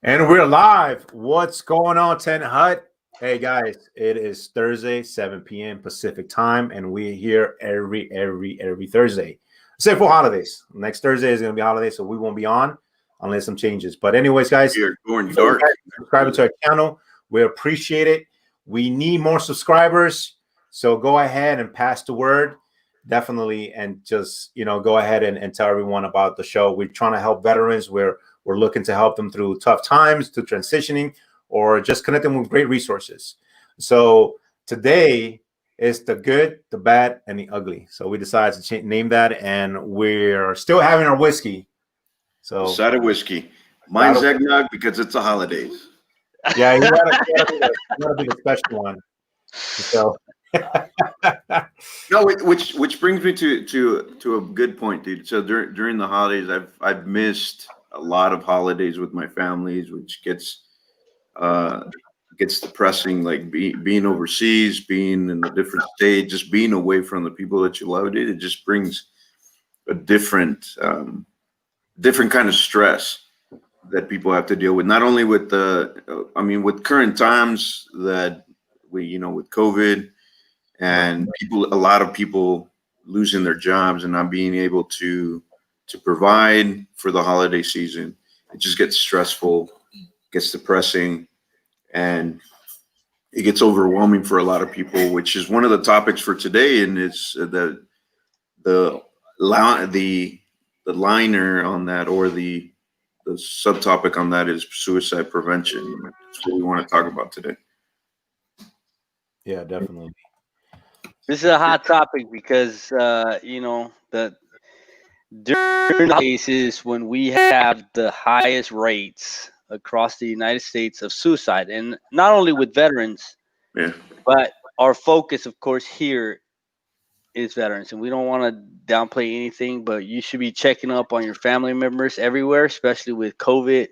And we're live. What's going on, TentHut? Hey guys, it is Thursday, 7 p.m. Pacific time, and we're here every Thursday, except for holidays. Next Thursday is going to be holiday, so we won't be on unless some changes. But anyways, guys, You're going dark. Subscribe to our channel. We appreciate it. We need more subscribers, so go ahead and pass the word. Definitely, and just go ahead and tell everyone about the show. We're trying to help veterans. We're looking to help them through tough times, to transitioning, or just connect them with great resources. So today is the good, the bad, and the ugly. So we decided to name that, and we're still having our whiskey. So side of whiskey. Mine's eggnog because it's the holidays. Yeah, you gotta be the special one. So no, which brings me to a good point, dude. So during the holidays, I've missed a lot of holidays with my families, which gets depressing. Like being overseas, being in a different state, just being away from the people that you love. It just brings a different kind of stress that people have to deal with. Not only with with current times that with COVID and a lot of people losing their jobs and not being able to provide for the holiday season. It just gets stressful, gets depressing, and it gets overwhelming for a lot of people, which is one of the topics for today. And it's the liner on that, or the subtopic on that, is suicide prevention. That's what we want to talk about today. Yeah, definitely. This is a hot topic because the during the cases when we have the highest rates across the United States of suicide, and not only with veterans, but our focus, of course, here is veterans, and we don't want to downplay anything, but you should be checking up on your family members everywhere, especially with COVID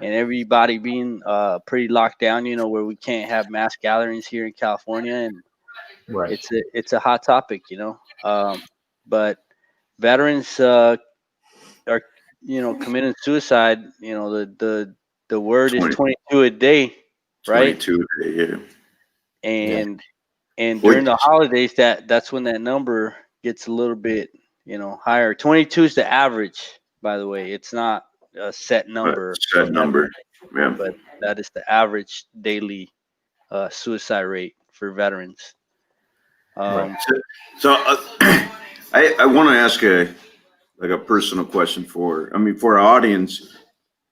and everybody being pretty locked down. Where we can't have mass gatherings here in California, and right. It's a hot topic, but veterans are committing suicide. The word is 22 a day, right? 22 a day, yeah. And during the holidays, that's when that number gets a little bit higher. 22 is the average, by the way. It's not a set number. Yeah. But that is the average daily suicide rate for veterans. Right. So I want to ask a personal question for our audience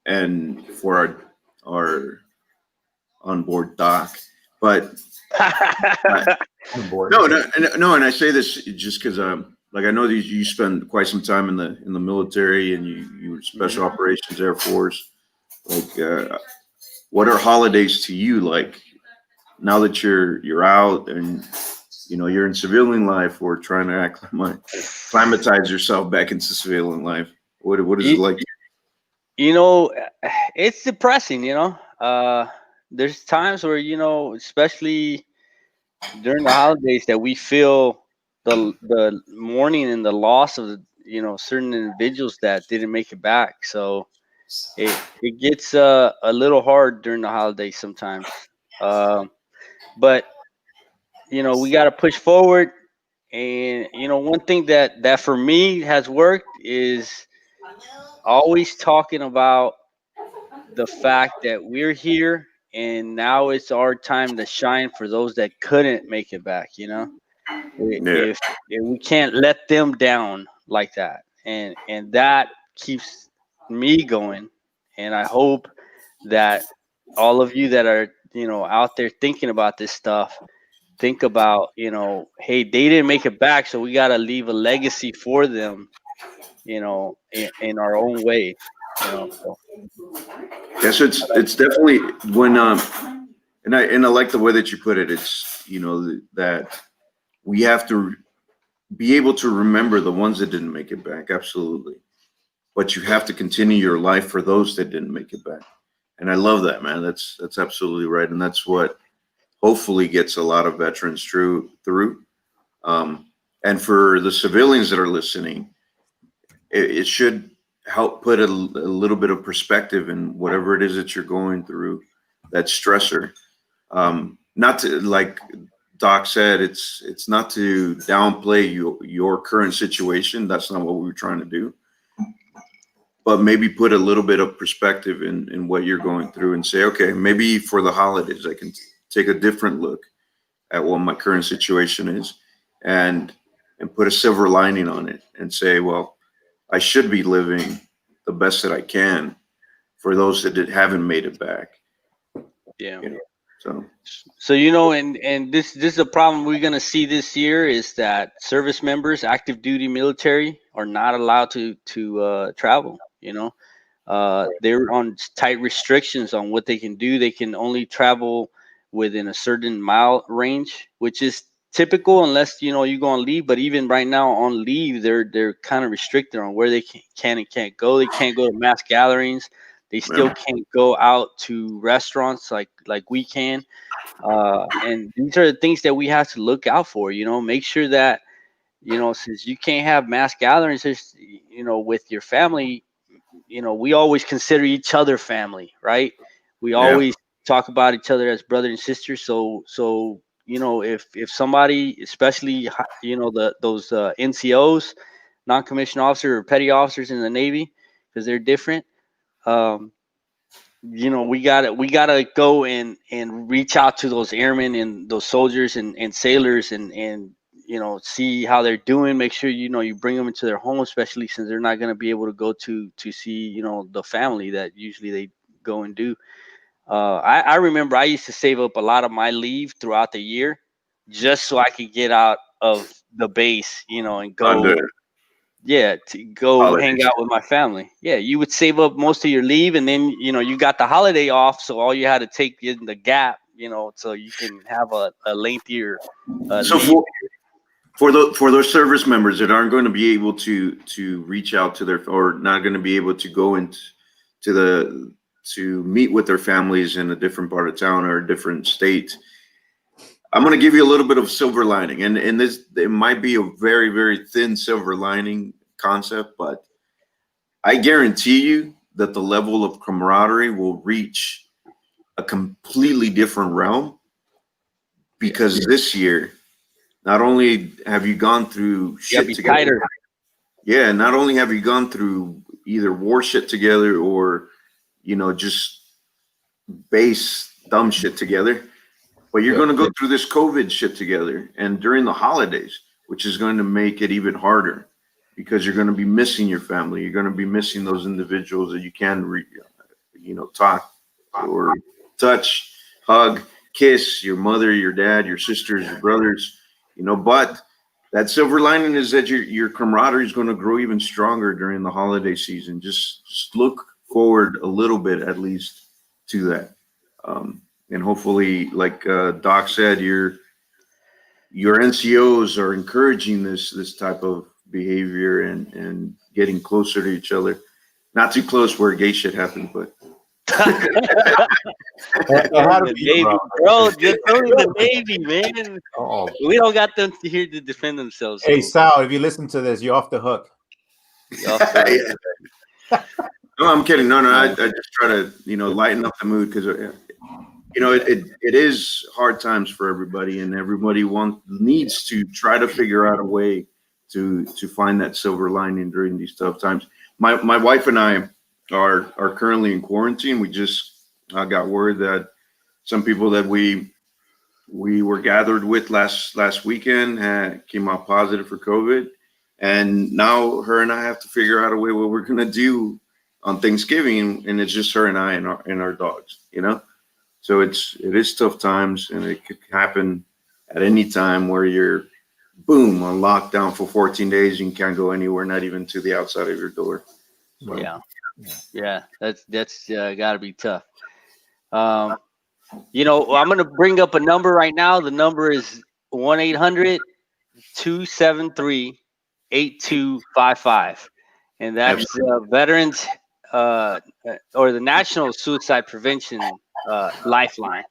and for our onboard doc, but no, and I say this just because I know that you spend quite some time in the military, and you were special operations Air Force. What are holidays to you like now that you're out and you're in civilian life, or trying to acclimatize yourself back into civilian life? What is it like? It's depressing. There's times where especially during the holidays, that we feel the mourning and the loss of certain individuals that didn't make it back. So it gets a little hard during the holidays sometimes. But we got to push forward. And one thing that for me has worked is always talking about the fact that we're here, and now it's our time to shine for those that couldn't make it back. If we can't let them down like that, and that keeps me going. And I hope that all of you that are out there thinking about this stuff, think about hey, they didn't make it back, so we got to leave a legacy for them, in our own way. So. Yes, it's definitely when and I like the way that you put it. It's that we have to be able to remember the ones that didn't make it back, absolutely, but you have to continue your life for those that didn't make it back. And I love that, man. That's absolutely right, and that's what hopefully gets a lot of veterans through. And for the civilians that are listening, it should help put a little bit of perspective in whatever it is that you're going through, that stressor. Not to, like Doc said, it's not to downplay your current situation. That's not what we were trying to do. But maybe put a little bit of perspective in what you're going through and say, okay, maybe for the holidays, I can take a different look at what my current situation is and put a silver lining on it and say, well, I should be living the best that I can for those that haven't made it back. Yeah. You know, so So and this is a problem we're gonna see this year is that service members, active duty military, are not allowed to travel. They're on tight restrictions on what they can do. They can only travel within a certain mile range, which is typical unless you go on leave. But even right now on leave, they're kind of restricted on where they can and can't go. They can't go to mass gatherings. They still yeah. can't go out to restaurants like we can. And these are the things that we have to look out for. Make sure that since you can't have mass gatherings, with your family, we always consider each other family, right? We Yeah. always talk about each other as brother and sister. So if somebody, especially those NCOs, non-commissioned officer or petty officers in the Navy, because they're different. Um, we gotta go and reach out to those airmen and those soldiers and sailors and see how they're doing. Make sure you bring them into their home, especially since they're not going to be able to go to see the family that usually they go and do. I remember I used to save up a lot of my leave throughout the year just so I could get out of the base, and go. Under Yeah, to go hang holidays. out with my family. Yeah, you would save up most of your leave, and then you got the holiday off, so all you had to take in the gap, so you can have a lengthier So leave. for those service members that aren't going to be able to reach out to their, or not going to be able to go into to meet with their families in a different part of town or a different state, I'm going to give you a little bit of silver lining, and this, it might be a very, very thin silver lining concept, but I guarantee you that the level of camaraderie will reach a completely different realm, because this year, not only have you gone through You gotta shit be together, tighter. yeah, not only have you gone through either war shit together or, just base dumb shit together, but you're going to go through this COVID shit together and during the holidays, which is going to make it even harder because you're going to be missing your family. You're going to be missing those individuals that you can, talk or touch, hug, kiss your mother, your dad, your sisters, your brothers, but that silver lining is that your camaraderie is going to grow even stronger during the holiday season. Just look forward a little bit, at least, to that. And hopefully, like Doc said, your NCOs are encouraging this type of behavior and getting closer to each other. Not too close where gay shit happens, but It had to The be, Navy, bro. bro. It's only the Navy, man. Oh. We don't got them here to defend themselves. Hey So Sal, if you listen to this, you're off the hook. y'all feel yeah. No, I'm kidding. No, I yeah. just try to lighten up the mood because it is hard times for everybody, and everybody needs to try to figure out a way to find that silver lining during these tough times. My wife and I are currently in quarantine. We just got word that some people that we were gathered with last weekend came out positive for COVID, and now her and I have to figure out a way what we're gonna do on Thanksgiving, and it's just her and I and our dogs, So it is tough times, and it could happen at any time where you're boom on lockdown for 14 days. You can't go anywhere, not even to the outside of your door. So, Yeah. That's got to be tough. I'm going to bring up a number right now. The number is 1-800-273-8255, and that's veterans or the National Suicide Prevention Lifeline.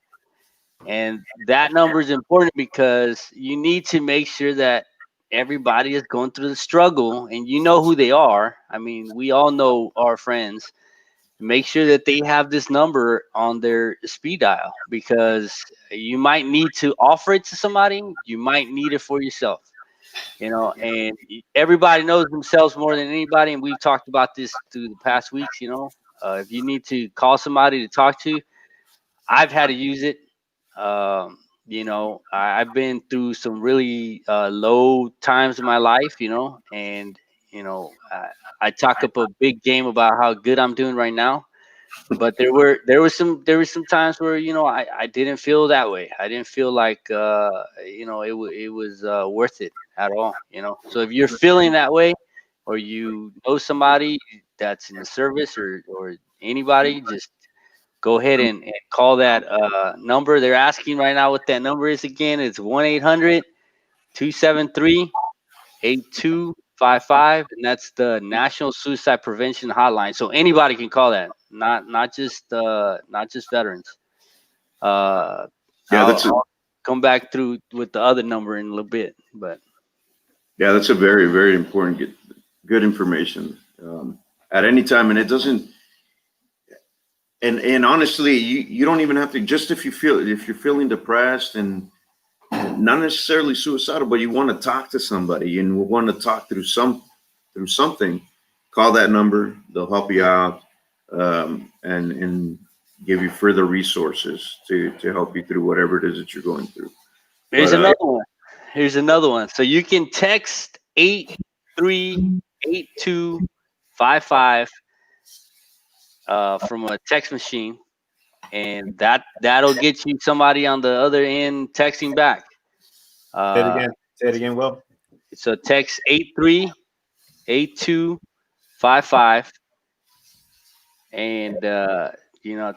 And that number is important because you need to make sure that everybody is going through the struggle, and you know who they are. I mean, we all know our friends. Make sure that they have this number on their speed dial, because you might need to offer it to somebody. You might need it for yourself. And everybody knows themselves more than anybody. And we've talked about this through the past weeks. If you need to call somebody to talk to, I've had to use it. I've been through some really low times in my life, and I talk up a big game about how good I'm doing right now. But there was some times where I didn't feel that way. I didn't feel like it was worth it at all. So if you're feeling that way, or you know somebody that's in the service, or anybody, just go ahead and call that number. They're asking right now what that number is again. It's 1-800-273-8255, and that's the National Suicide Prevention Hotline. So anybody can call that, not just veterans. Uh, Yeah, I'll come back through with the other number in a little bit, but that's a very, very important, good information at any time. And it doesn't, and honestly, you don't even have to, just if you're feeling depressed and not necessarily suicidal, but you want to talk to somebody and want to talk through something, call that number. They'll help you out, and give you further resources to help you through whatever it is that you're going through. here's But another one. Here's another one. So you can text 838255 from a text machine, and that'll get you somebody on the other end texting back. Say it Uh, again. Say it again, Will. so text 838255, and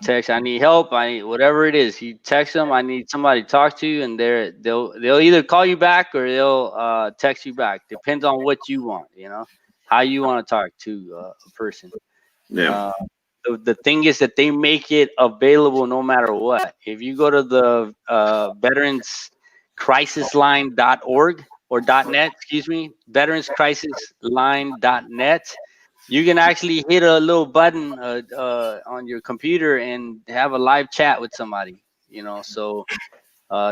text, I need help, I need whatever it is. You text them, I need somebody to talk to, and they'll either call you back, or they'll text you back. Depends on what you want, how you want to talk to a person. yeah, uh, the thing is that they make it available no matter what. If you go to the veteranscrisisline.org, or .net, excuse me, veteranscrisisline.net, you can actually hit a little button on your computer and have a live chat with somebody. So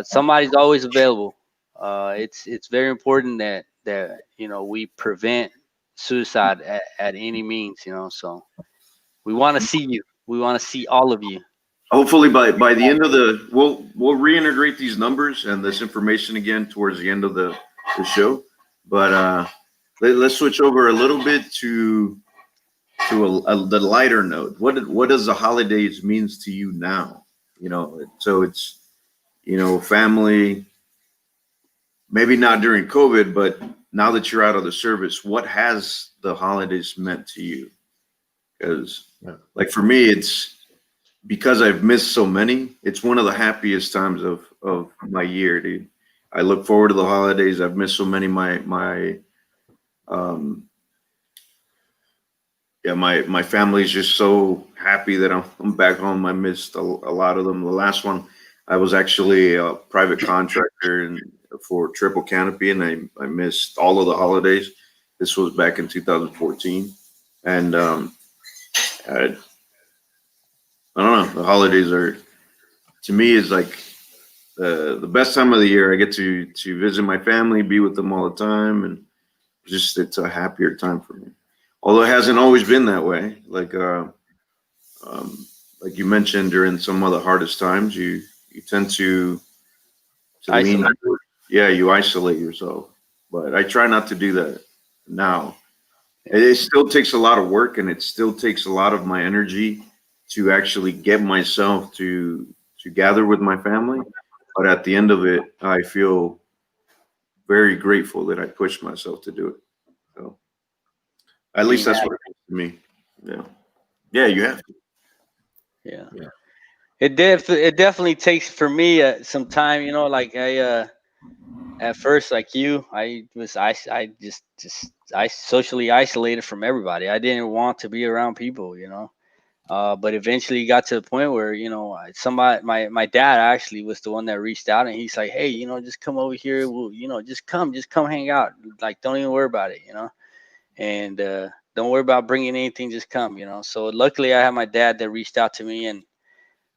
somebody's always available. It's very important that we prevent suicide at any means. So we want to see you. We want to see all of you. hopefully by the end of we'll reintegrate these numbers and this information again towards the end of the show. But let's switch over a little bit to the lighter note. What does the holidays means to you now? So it's family. Maybe not during COVID, but now that you're out of the service, what has the holidays meant to you? Because, like for me, it's because I've missed so many. It's one of the happiest times of my year, dude. I look forward to the holidays. I've missed so many. My family's just so happy that I'm back home. I missed a lot of them. The last one, I was actually a private contractor for Triple Canopy, and I missed all of the holidays. This was back in 2014, and I don't know. The holidays are, to me, is like the best time of the year. I get to visit my family, be with them all the time, and just it's a happier time for me. Although it hasn't always been that way. Like you mentioned, during some of the hardest times, you tend to lean. Yeah, you isolate yourself. But I try not to do that now. It still takes a lot of work, and it still takes a lot of my energy to actually get myself to gather with my family. But at the end of it, I feel very grateful that I pushed myself to do it. So at least that's what it means to me. Yeah. Yeah, you have to. Yeah. It definitely takes for me some time. Like I at first, like you, I just I socially isolated from everybody. I didn't want to be around people. But eventually got to the point where, you know, somebody, my dad actually was the one that reached out, and he's like, hey, you know, just come over here. We'll, you know, just come hang out. Like, don't even worry about it, you know, and don't worry about bringing anything. Just come, you know. So luckily I had my dad that reached out to me, and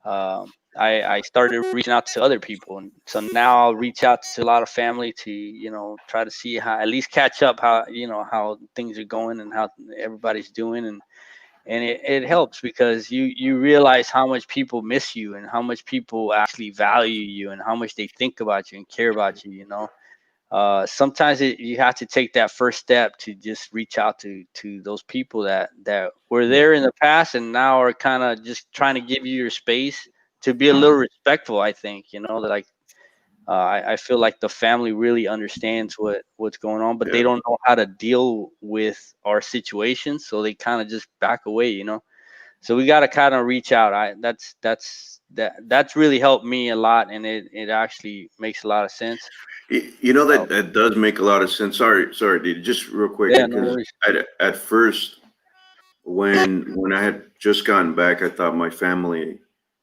I started reaching out to other people. And so now I'll reach out to a lot of family to, you know, try to see how, at least catch up how, you know, how things are going and how everybody's doing. And it helps because you realize how much people miss you and how much people actually value you and how much they think about you and care about you, you know. Sometimes you have to take that first step to just reach out to those people that were there in the past and now are kind of just trying to give you your space, to be a little respectful. I think, you know, that like I feel like the family really understands what's going on, but they don't know how to deal with our situation, so they kind of just back away, you know. So we got to kind of reach out. That's really helped me a lot, and it actually makes a lot of sense. You know, that does make a lot of sense. Sorry, dude. Just real quick, Yeah, no because worries. at first, when I had just gotten back, I thought my family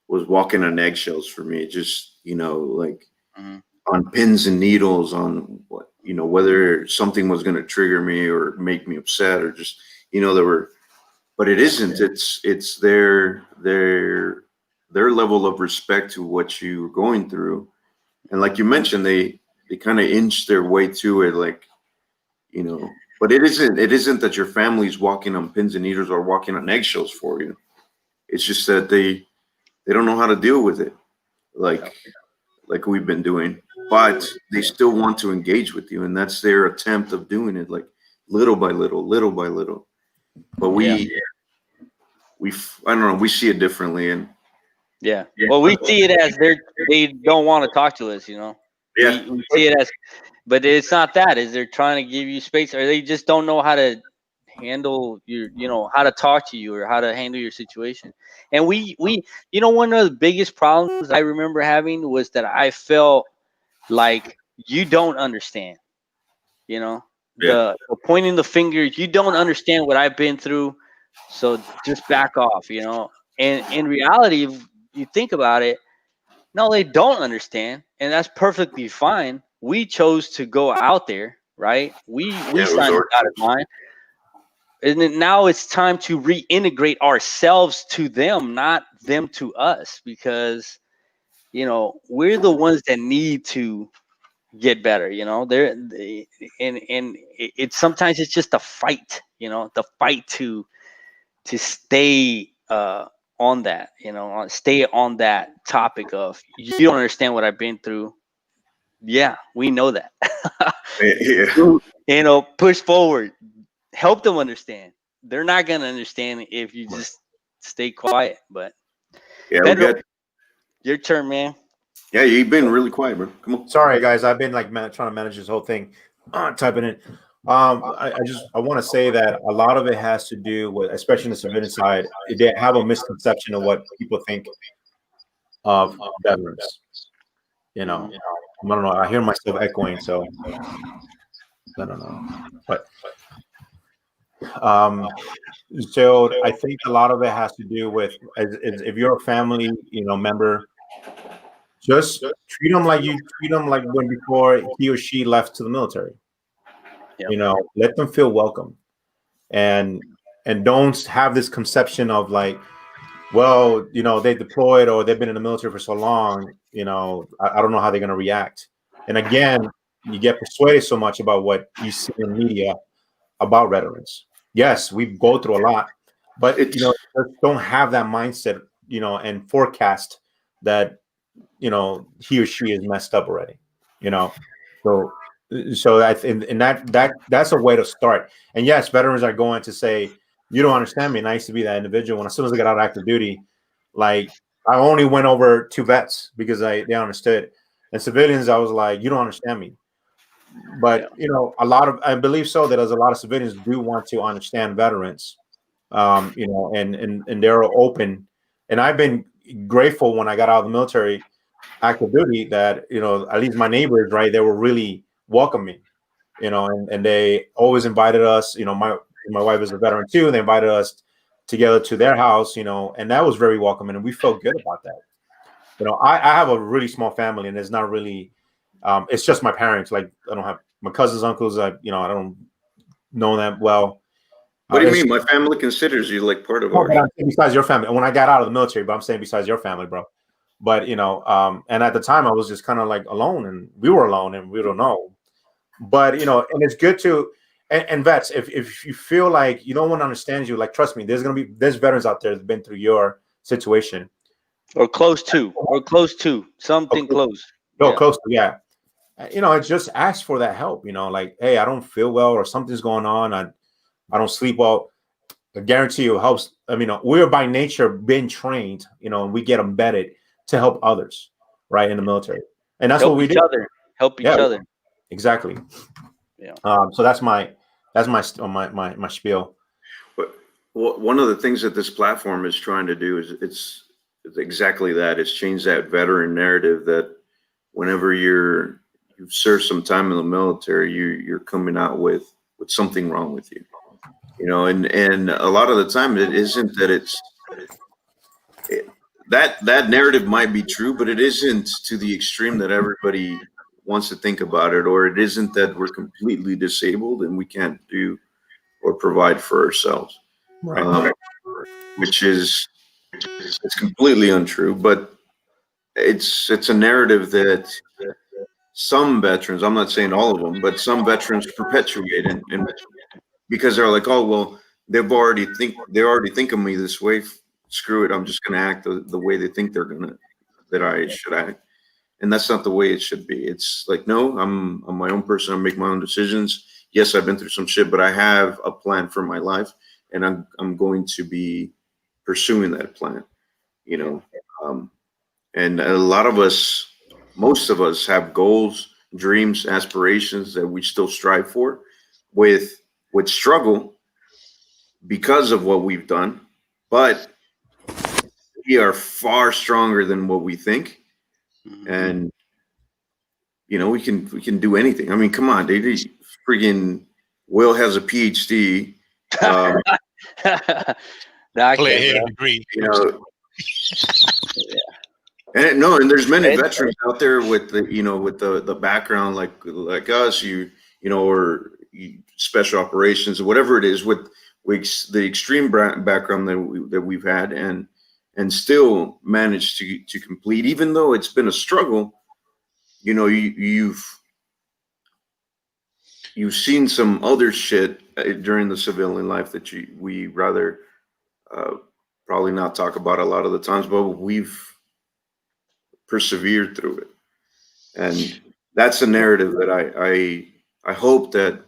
was walking on eggshells for me. Just, you know, like Mhm. on pins and needles on what, you know, whether something was going to trigger me or make me upset, or just, you know, there were, but it isn't. It's their level of respect to what you're going through, and like you mentioned, they kind of inch their way to it, like, you know. But it isn't that your family's walking on pins and needles or walking on eggshells for you. It's just that they don't know how to deal with it, like we've been doing. But they still want to engage with you, and that's their attempt of doing it, like little by little, little by little. But Yeah, I don't know, we see it differently, and yeah. Well, we see it as they don't want to talk to us, you know. yeah, We see it as, but it's not that. Is they're trying to give you space, or they just don't know how to handle your, you know, how to talk to you or how to handle your situation. And we you know, one of the biggest problems I remember having was that I felt like you don't understand, you know, yeah, the pointing the finger, you don't understand what I've been through, so just back off, you know. And in reality, if you think about it, no, they don't understand, and that's perfectly fine. We chose to go out there, right? We yeah. It was signed the our dotted choice. line, and then now it's time to reintegrate ourselves to them, not them to us, because, you know, we're the ones that need to get better. You know, and it's sometimes it's just a fight. You know, the fight to stay on that. You know, stay on that topic of you don't understand what I've been through. Yeah, we know that. Yeah, You know, push forward, help them understand. They're not gonna understand if you just stay quiet. But yeah. We Pedro, got. your turn, man. Yeah, you've been really quiet, bro. Come on. Sorry, guys. I've been like trying to manage this whole thing, typing in. I want to say that a lot of it has to do with, especially in the civilian side, they have a misconception of what people think of veterans. You know, Mhm. I don't know. I hear myself echoing, so I don't know. But um, so I think a lot of it has to do with if you're a family, you know, member, just treat them like you treat them like when before he or she left to the military. Yeah. You know, let them feel welcome, and don't have this conception of like, well, you know, they deployed or they've been in the military for so long, you know, I don't know how they're going to react. And again, you get persuaded so much about what you see in media about veterans. Yes, we go through a lot, but you It's know, just don't have that mindset, you know, and forecast that, you know, he or she is messed up already, you know. So I think, and that's a way to start. And yes, veterans are going to say, you don't understand me. And I used to be that individual. When as soon as I got out of active duty, like I only went over two vets because they understood. And civilians, I was like, you don't understand me. Yeah. But you know, a lot of I believe so that as a lot of civilians do want to understand veterans, you know, and they're open. And I've been grateful when I got out of the military, active duty, that you know, at least my neighbors, right, they were really welcoming, you know, and they always invited us. You know, my wife is a veteran too. They invited us together to their house, and that was very welcoming, and we felt good about that. I have a really small family, and it's not really, it's just my parents. Like, I don't have my cousins, uncles. I don't know them well. What do you It's mean? My family considers you like part of no, ours. but I'm saying besides your family. When I got out of the military, but I'm saying besides your family, bro. But and at the time I was just kind of like alone, and we were alone, and we don't know. But and it's good to, and vets, if you feel like no one understands you, like, trust me, there's veterans out there that've been through your situation. Or close to something Okay. close. Go Yeah. close to, yeah. It's just ask for that help. Like, hey, I don't feel well, or something's going on. I don't sleep well. I guarantee you it helps. I mean, we're by nature been trained, and we get embedded to help others, right, in the military, and that's what Help we each do. other. Help Yeah, each other. exactly. Yeah. So that's my spiel. But one of the things that this platform is trying to do is it's exactly that. It's change that veteran narrative that whenever you've served some time in the military, you're coming out with something wrong with you. And a lot of the time it isn't that that narrative might be true, but it isn't to the extreme that everybody wants to think about it, or it isn't that we're completely disabled and we can't do or provide for ourselves, Right. um, which is it's completely untrue. But it's a narrative that some veterans, I'm not saying all of them, but some veterans perpetuate, and because they're like, oh well, they already think of me this way. Screw it, I'm just gonna act the way they think that I should act, and that's not the way it should be. It's like, no, I'm my own person. I make my own decisions. Yes, I've been through some shit, but I have a plan for my life, and I'm going to be pursuing that plan. You know, um, and a lot of us, most of us, have goals, dreams, aspirations that we still strive for, with struggle because of what we've done, but we are far stronger than what we think, Mhm. and we can do anything. I mean, come on, dude. Freaking Will has a PhD. Um, I Play can, here bro. degree. you know, and there's many Hey, veterans out there with the background like us, or special operations or whatever it is, with the extreme background that we've had, and still managed to complete, even though it's been a struggle. You've seen some other shit during the civilian life that we rather uh, probably not talk about a lot of the times, but we've persevered through it, and that's a narrative that I hope that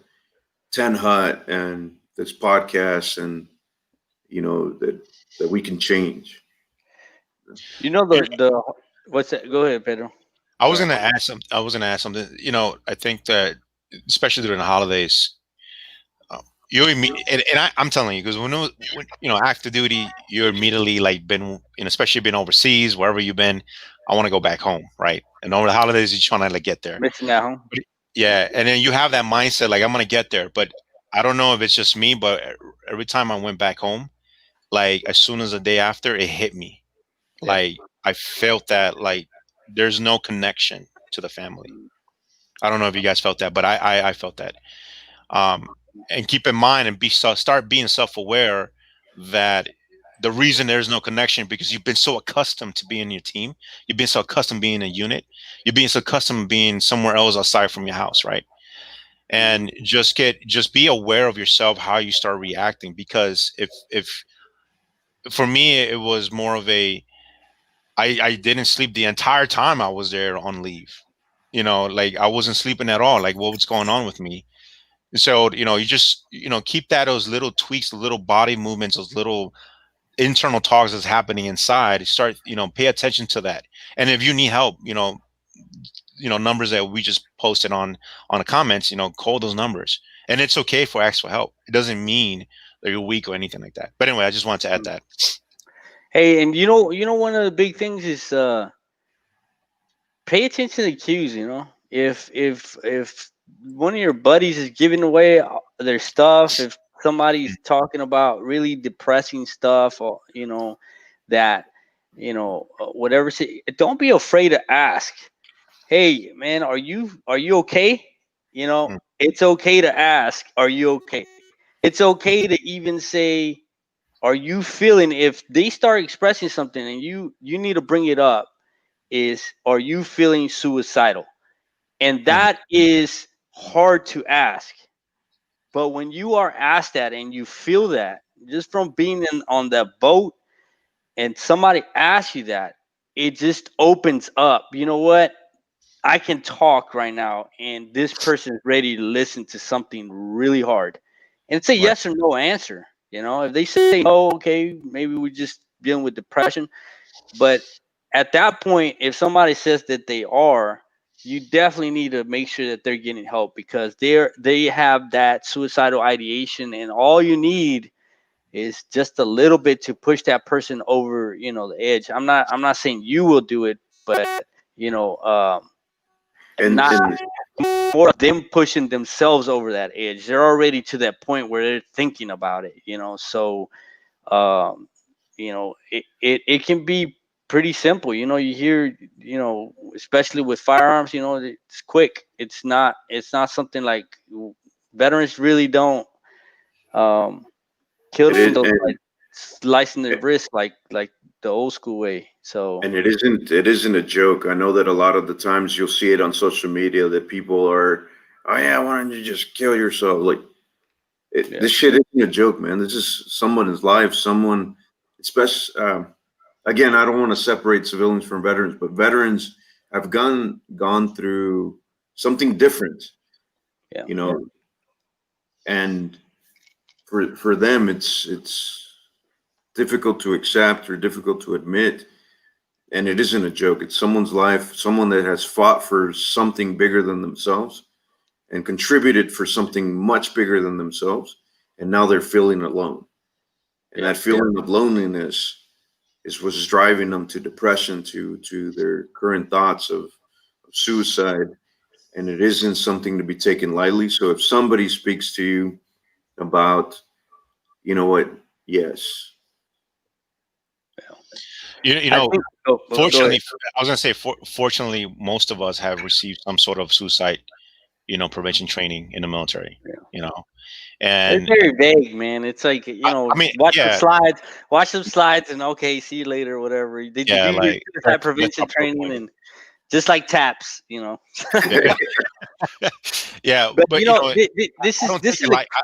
TentHut and this podcast, and that we can change. You know, the what's that? Go ahead, Pedro. I was Sorry. gonna ask some. I was gonna ask something. I think that especially during the holidays, you and I'm telling you, because when active duty, you're immediately like been, especially been overseas, wherever you've been. I want to go back home, right? And over the holidays, you're trying to like get there. Missing at home. But yeah, and then you have that mindset like I'm gonna get there, but I don't know if it's just me, but every time I went back home, like as soon as the day after, it hit me. Yeah. Like I felt that like there's no connection to the family. I don't know if you guys felt that, but I felt that. Um, and keep in mind and start being self-aware that the reason there's no connection because you've been so accustomed to being in your team, you've been so accustomed being in a unit, you're being so accustomed being somewhere else aside from your house, right? And just be aware of yourself how you start reacting, because if for me it was more of a I didn't sleep the entire time I was there on leave. Like I wasn't sleeping at all. Like what's going on with me? So, you just, keep those little tweaks, the little body movements, those little internal talks that's happening inside. Start, pay attention to that. And if you need help, numbers that we just posted on the comments, call those numbers. And it's okay for ask for help. It doesn't mean that you're weak or anything like that. But anyway, I just wanted to add that. Hey, and one of the big things is pay attention to the cues. If one of your buddies is giving away their stuff, if somebody's talking about really depressing stuff, or that whatever, don't be afraid to ask, hey man, are you okay? Mm. It's okay to ask, are you okay? It's okay to even say, are you feeling, if they start expressing something and you need to bring it up, is, are you feeling suicidal? And Mhm. that is hard to ask. But when you are asked that and you feel that, just from being on that boat, and somebody asks you that, it just opens up. You know what? I can talk right now, and this person is ready to listen to something really hard. And it's a Right. yes or no answer. If they say no, okay, maybe we're just dealing with depression. But at that point, if somebody says that they are, you definitely need to make sure that they're getting help, because they have that suicidal ideation, and all you need is just a little bit to push that person over, the edge. I'm not saying you will do it, but you know, um, not and more of them pushing themselves over that edge. They're already to that point where they're thinking about it. So um, it can be pretty simple. You hear, especially with firearms, it's quick. It's not something like, veterans really don't um, kill it is themselves by and slicing their wrist like the old school way. So and it isn't a joke. I know that a lot of the times you'll see it on social media that people are, oh yeah, why don't you just kill yourself? Like yeah, this shit isn't a joke, man. This is someone's life. Someone, especially again, I don't want to separate civilians from veterans, but veterans have gone through something different, yeah, you know, and for them it's difficult to accept or difficult to admit, and it isn't a joke. It's someone's life, someone that has fought for something bigger than themselves and contributed for something much bigger than themselves, and now they're feeling alone, and yeah, that feeling of loneliness is what's driving them to depression, to their current thoughts of suicide, and it isn't something to be taken lightly. So if somebody speaks to you about, you know what, yes, You I know, think. Go ahead. fortunately, I was gonna say, fortunately, most of us have received some sort of suicide, prevention training in the military. Yeah. You know, It's and very vague, man. It's like, I mean, yeah, watch some slides, and okay, see you later, whatever. Did you yeah, do your like suicide that's prevention up to a training? point. And just like taps. Yeah, yeah, But but this I is don't take this it is a like I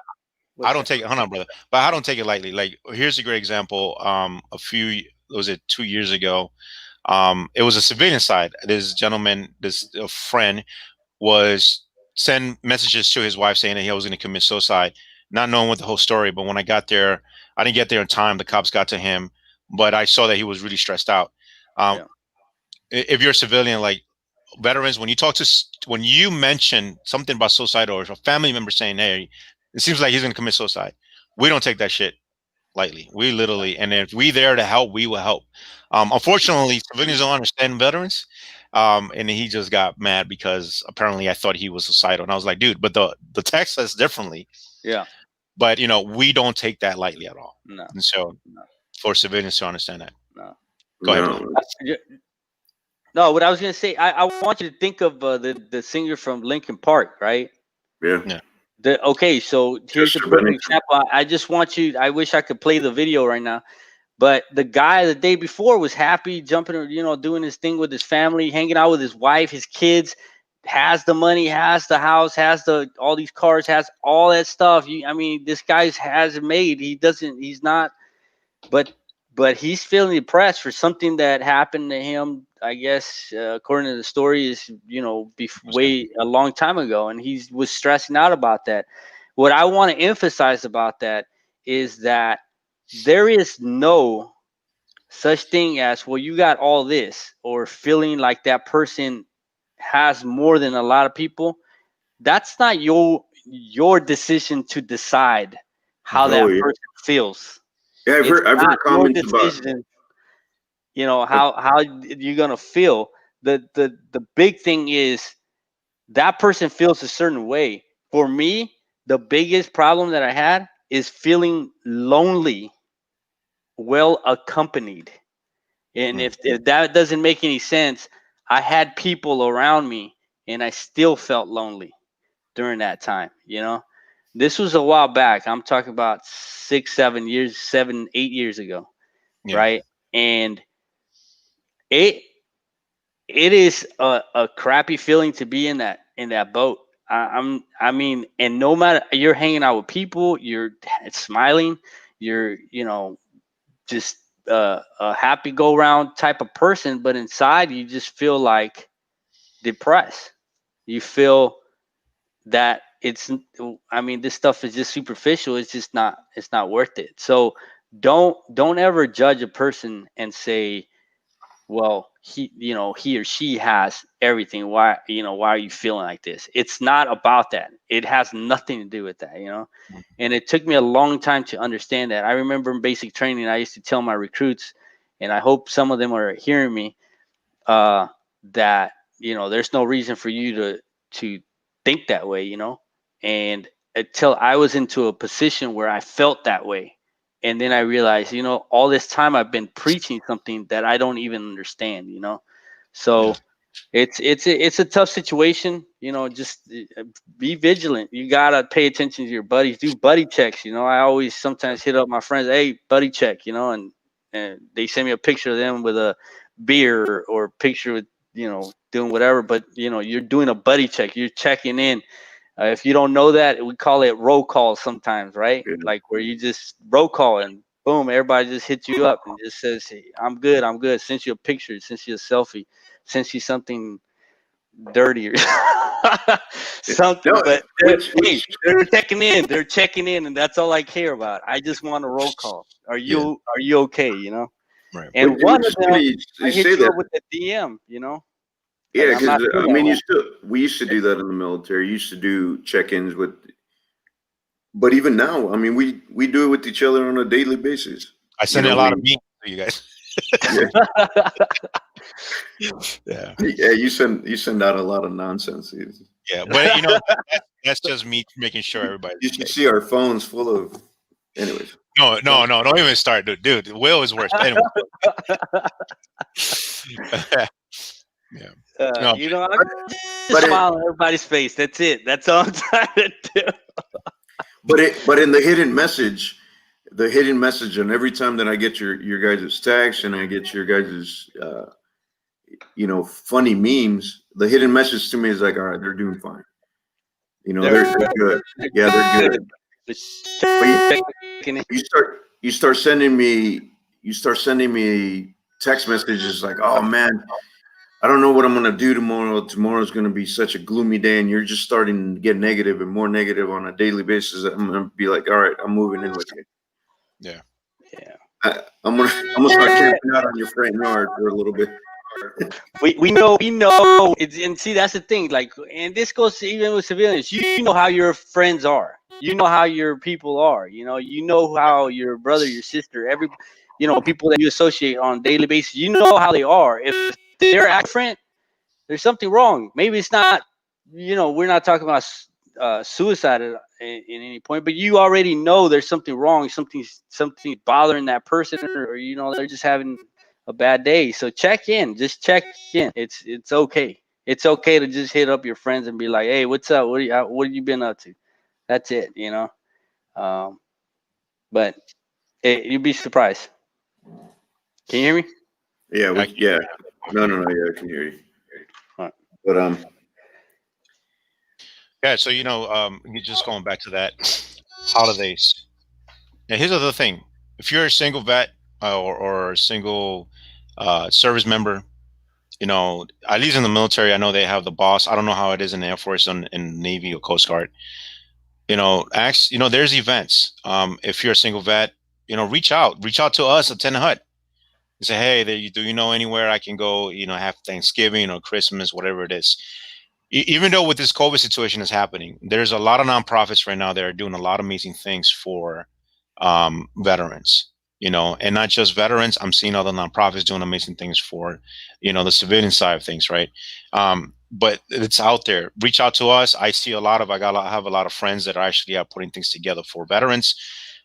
what's don't that? take it. Hold on, brother. But I don't take it lightly. Like, here's a great example. Was it 2 years ago? It was a civilian side. This gentleman, this a friend, was send messages to his wife saying that he was going to commit suicide, not knowing what the whole story. But when I got there, I didn't get there in time. The cops got to him, but I saw that he was really stressed out. Um, Yeah, if you're a civilian, like veterans, when you when you mention something about suicide, or if a family member saying, "Hey, it seems like he's going to commit suicide," we don't take that shit lightly. We literally, and if we there to help, we will help. Unfortunately, civilians don't understand veterans. And he just got mad because apparently I thought he was suicidal, and I was like, dude, but the text says differently. yeah, But we don't take that lightly at all. no, And so, no, for civilians to understand that, no. go ahead, brother. no, No, what I was gonna say, I want you to think of the singer from Linkin Park, right? yeah, Yeah, Okay, so here's a Chester perfect Bennington. example. I just want you. I wish I could play the video right now. But the guy the day before was happy, jumping, doing his thing with his family, hanging out with his wife, his kids, has the money, has the house, has all these cars, has all that stuff. I mean, this guy's has it made. He's not, but he's feeling depressed for something that happened to him. I guess according to the story, is understand. way a long time ago, and he was stressing out about that. What I want to emphasize about that is that there is no such thing as, well, you got all this, or feeling like that person has more than a lot of people. That's not your decision to decide how Oh that yeah, person feels. yeah. I've It's heard I've not heard your comments about. decision, how you're gonna feel. The big thing is that person feels a certain way. For me, the biggest problem that I had is feeling lonely, well accompanied. And if that doesn't make any sense, I had people around me and I still felt lonely during that time. This was a while back. I'm talking about 6, 7 years, 7, 8 years ago. Yeah. Right. And it is a crappy feeling to be in that boat. And no matter, you're hanging out with people, you're smiling, you're just a happy go round type of person, but inside you just feel like depressed. You feel that this stuff is just superficial. It's not worth it. So don't ever judge a person and say, well, he or she has everything. Why are you feeling like this? It's not about that. It has nothing to do with that. And it took me a long time to understand that. I remember in basic training, I used to tell my recruits, and I hope some of them are hearing me, that there's no reason for you to think that way. And until I was into a position where I felt that way, and then I realized, all this time I've been preaching something that I don't even understand. So it's a tough situation. Just be vigilant. You gotta pay attention to your buddies. Do buddy checks. I always sometimes hit up my friends, hey, buddy check. And they send me a picture of them with a beer or a picture with doing whatever. But you're doing a buddy check. You're checking in. If you don't know that, we call it roll call sometimes, right? Yeah. Like where you just roll call and boom, everybody just hits you up and just says, hey, I'm good. Sends you a picture, sends you a selfie, sends you something dirty or something. No, But which they're checking in. They're checking in, and that's all I care about. I just want a roll call. Are you okay? Right. And one of them, you I hit say you that. up with the DM. Yeah, Like, I'm not because doing that we used to do that in the military. Used to do check-ins with, but even now, we do it with each other on a daily basis. I send a lot of memes to you guys. Yeah. Yeah, you send out a lot of nonsense. Yeah, but that's just me making sure everybody. You should see our phones full of. Anyways. No, don't even start, dude. Will is worse. Anyway. Yeah. I'm just smile on everybody's face. That's it. That's all I'm trying to do. But in the hidden message, and every time that I get your guys' text and I get your guys' funny memes, the hidden message to me is like, all right, they're doing fine. They're good. Yeah, they're good. But you start sending me text messages like, oh man, I don't know what I'm gonna do tomorrow. Tomorrow's gonna be such a gloomy day, and you're just starting to get negative and more negative on a daily basis. I'm gonna be like, all right, I'm moving in with you. Yeah. I'm gonna start camping out on your front yard for a little bit. We know and see, that's the thing, like, and this goes even with civilians. You know how your friends are, how your people are, how your brother, your sister, people that you associate on a daily basis, how they are. If they're different, there's something wrong. Maybe it's not, we're not talking about suicide in any point, but you already know there's something wrong, something bothering that person, or they're just having a bad day. So check in. It's okay. It's okay to just hit up your friends and be like, hey, what's up? What have you been up to? That's it. But you'd be surprised. Can you hear me? Yeah. Yeah. No. Yeah, I can hear you. Right. But yeah. So you're just going back to that holidays. Now here's the other thing: if you're a single vet or a single service member, at least in the military, I know they have the boss. I don't know how it is in the Air Force and in Navy or Coast Guard. There's events. If you're a single vet, reach out to us at TentHut. Say, hey, do you know anywhere I can go, have Thanksgiving or Christmas, whatever it is. Even though with this COVID situation is happening, there's a lot of nonprofits right now that are doing a lot of amazing things for veterans, and not just veterans. I'm seeing other nonprofits doing amazing things for, the civilian side of things, right? but it's out there. Reach out to us. I see I have a lot of friends that are actually putting things together for veterans.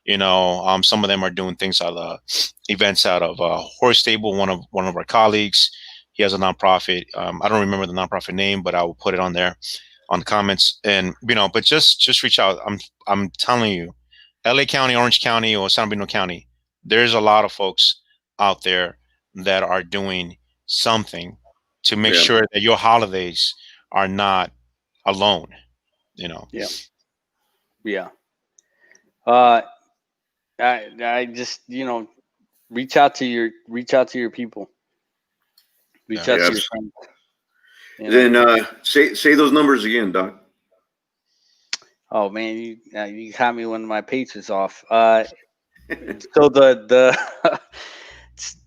Some of them are doing things out of events out of horse stable. One of our colleagues, he has a nonprofit. I don't remember the nonprofit name, but I will put it on there on the comments. And but just reach out. I'm telling you, LA County, Orange County, or San Bernardino County, there's a lot of folks out there that are doing something to make Yeah. sure that your holidays are not alone. Yeah. Yeah. Uh, I just reach out to your people. Reach Yeah. out to Yeah. your friends. Then say those numbers again, Doc. Oh man, you got me when my pace is off. So the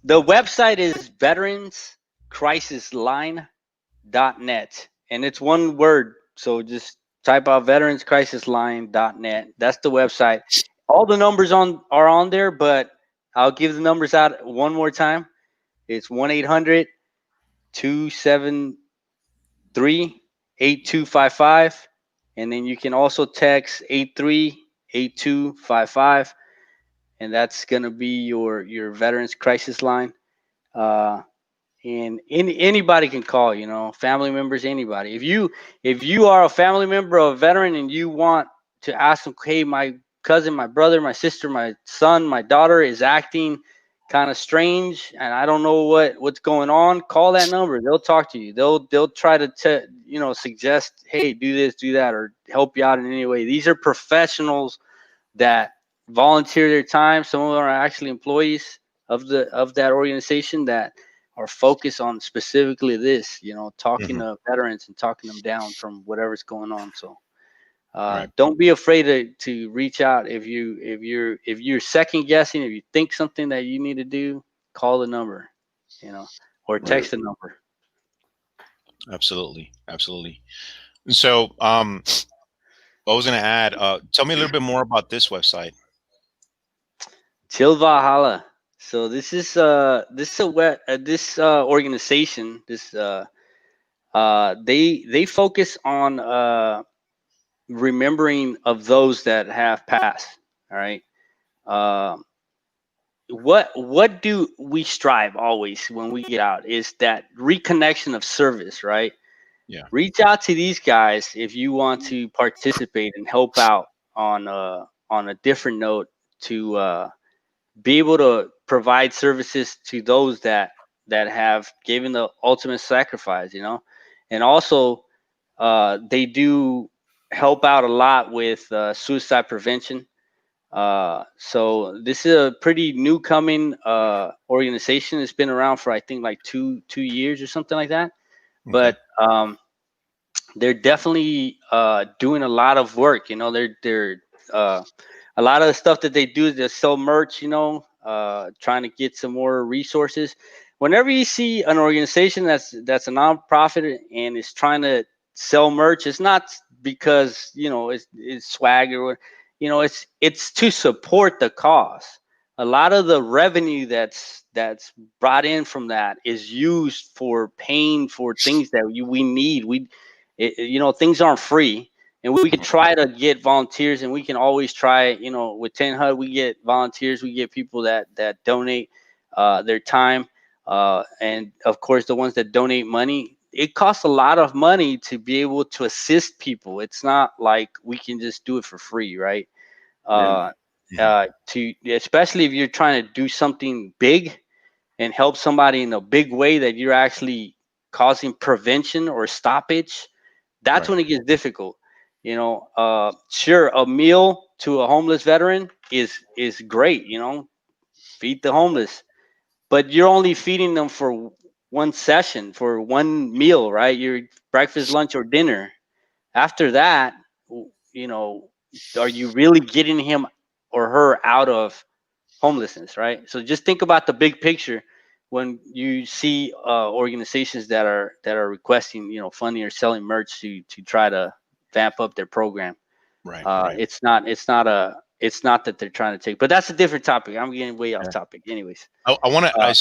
the website is veteranscrisisline.net, and it's one word. So just type out veteranscrisisline.net. That's the website. All the numbers are on there, but I'll give the numbers out one more time. It's 1-800-273-8255, and then you can also text 838255, and that's gonna be your Veterans Crisis Line. Uh, and anybody can call, family members, anybody. If you are a family member of a veteran and you want to ask them, hey, my cousin, my brother, my sister, my son, my daughter is acting kind of strange and I don't know what's going on, call that number. They'll talk to you. They'll try to suggest, hey, do this, do that, or help you out in any way. These are professionals that volunteer their time. Some of them are actually employees of that organization that are focused on specifically this, talking Mhm. to veterans and talking them down from whatever's going on. So Right. don't be afraid to reach out. If you're second guessing, if you think something that you need to do, call the number, or Right. text the number. Absolutely. Absolutely. So, I was going to add, tell me a little bit more about this website. Till Valhalla. So this is this organization, they focus on remembering of those that have passed. All right. Um, what do we strive always when we get out is that reconnection of service, right? Yeah. Reach out to these guys if you want to participate and help out on a different note to be able to provide services to those that have given the ultimate sacrifice, and also they do help out a lot with suicide prevention. So this is a pretty new coming organization. It's been around for I think like two years or something like that. Okay. But they're definitely doing a lot of work. They're a lot of the stuff that they do is they sell merch. Trying to get some more resources. Whenever you see an organization that's a nonprofit and is trying to sell merch, it's not because it's swag or it's to support the cause. A lot of the revenue that's brought in from that is used for paying for things that we need. Things aren't free, and we could try to get volunteers, and we can always try. With TentHut, we get volunteers, we get people that donate their time, and of course the ones that donate money. It costs a lot of money to be able to assist people. It's not like we can just do it for free, right? Yeah. To especially if you're trying to do something big and help somebody in a big way that you're actually causing prevention or stoppage, that's Right. when it gets difficult. Sure, a meal to a homeless veteran is great. Feed the homeless, but you're only feeding them for one session, for one meal, right? Your breakfast, lunch, or dinner. After that, you know, are you really getting him or her out of homelessness, right? So just think about the big picture when you see organizations that are requesting, funding or selling merch to try to vamp up their program. Right. Right. It's not that they're trying to take, but that's a different topic. I'm getting way off Yeah. topic. Anyways, I want to. uh,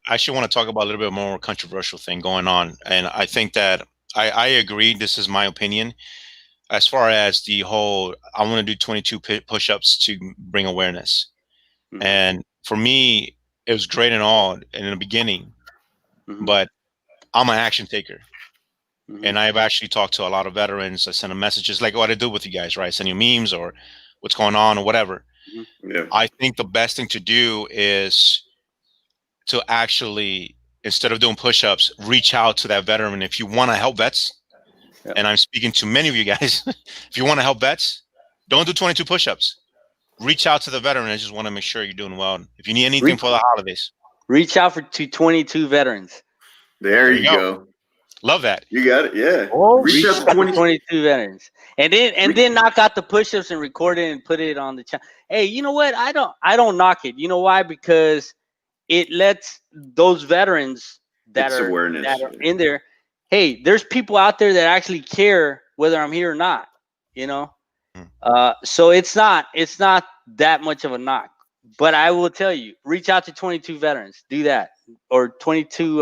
I actually want to talk about a little bit more controversial thing going on, and I think that I agree. This is my opinion. As far as the whole, I want to do 22 push-ups to bring awareness. Mhm. And for me, it was great and all in the beginning, Mhm. but I'm an action taker. Mhm. And I've actually talked to a lot of veterans. I send them messages like what I do with you guys, right? I send you memes or what's going on or whatever. Yeah. I think the best thing to do is to actually, instead of doing push-ups, reach out to that veteran. If you want to help vets, Yeah. and I'm speaking to many of you guys, if you want to help vets, don't do 22 push-ups. Reach out to the veteran. I just want to make sure you're doing well. If you need anything for the holidays, Reach out to 22 veterans. There there you you go. go. Love that. You got it. Yeah. Oh, Reach reach out to out to 20. 22 veterans, and then knock out the push-ups and record it and put it on the channel. Hey, you know what? I don't knock it. You know why? Because it lets those veterans that It's are awareness. in there. Hey, there's people out there that actually care whether I'm here or not. You know, so it's not that much of a knock. But I will tell you, reach out to 22 veterans. Do that, or 22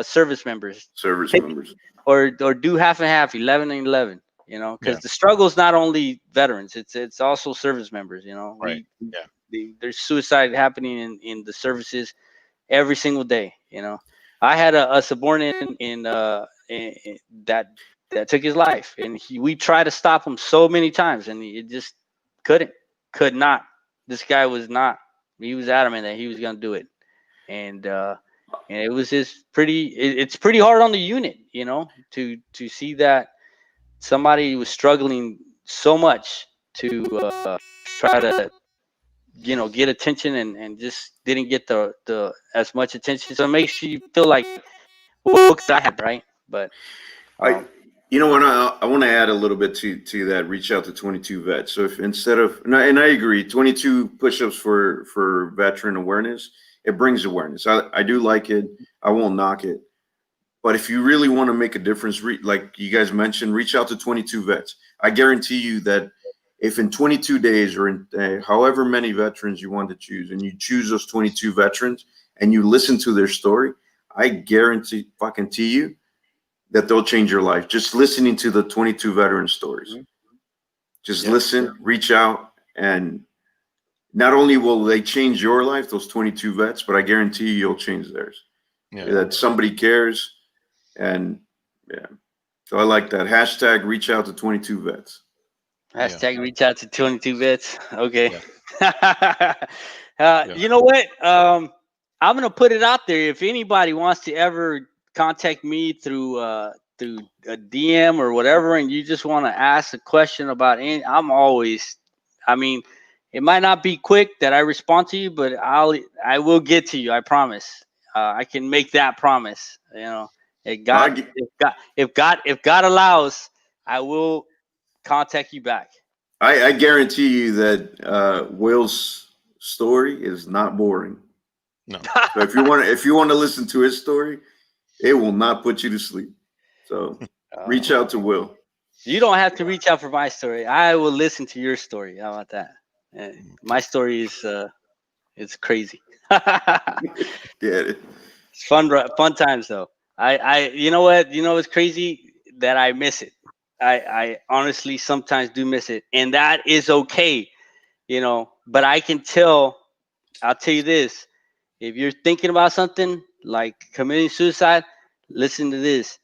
service members. Service Take, members. or do half and half, 11 and 11. You know, because Yeah. the struggle is not only veterans; it's also service members. You know, Right. Yeah. there's suicide happening in the services every single day. You know, I had a subordinate that took his life, and we tried to stop him so many times, and it just could not. This guy was not. He was adamant that he was gonna do it, and it was just pretty. It's pretty hard on the unit, you know, to see that somebody was struggling so much to try to get attention and just didn't get the as much attention. So it makes you feel like, what could I have, right? But I, you know what, I want to add a little bit to that. Reach out to 22 vets. So if instead of, and I agree, 22 push-ups for veteran awareness, it brings awareness. I do like it. I won't knock it. But if you really want to make a difference, like you guys mentioned, reach out to 22 vets. I guarantee you that if in 22 days or in however many veterans you want to choose, and you choose those 22 veterans and you listen to their story, I guarantee fucking to you that they'll change your life. Just listening to the 22 veteran stories. Just listen, reach out, and not only will they change your life, those 22 vets, but I guarantee you'll change theirs. Yeah. That somebody cares. And yeah, so I like that. Hashtag reach out to 22 vets. hashtag reach out to 22 vets. Okay. Yeah. You know what? I'm gonna put it out there. If anybody wants to ever contact me through a DM or whatever, and you just want to ask a question about any, I'm always. I mean, it might not be quick that I respond to you, but I will get to you. I promise. I can make that promise. You know, if God allows, I will contact you back. I guarantee you that Will's story is not boring. No. So if you want to listen to his story, it will not put you to sleep. So reach out to Will. You don't have to reach out for my story. I will listen to your story. How about that? My story is it's crazy. Get it? It's fun times though. I you know what? You know what's crazy? That I miss it. I honestly sometimes do miss it, and that is okay. You know, but I can tell. I'll tell you this: if you're thinking about something like committing suicide, listen to this.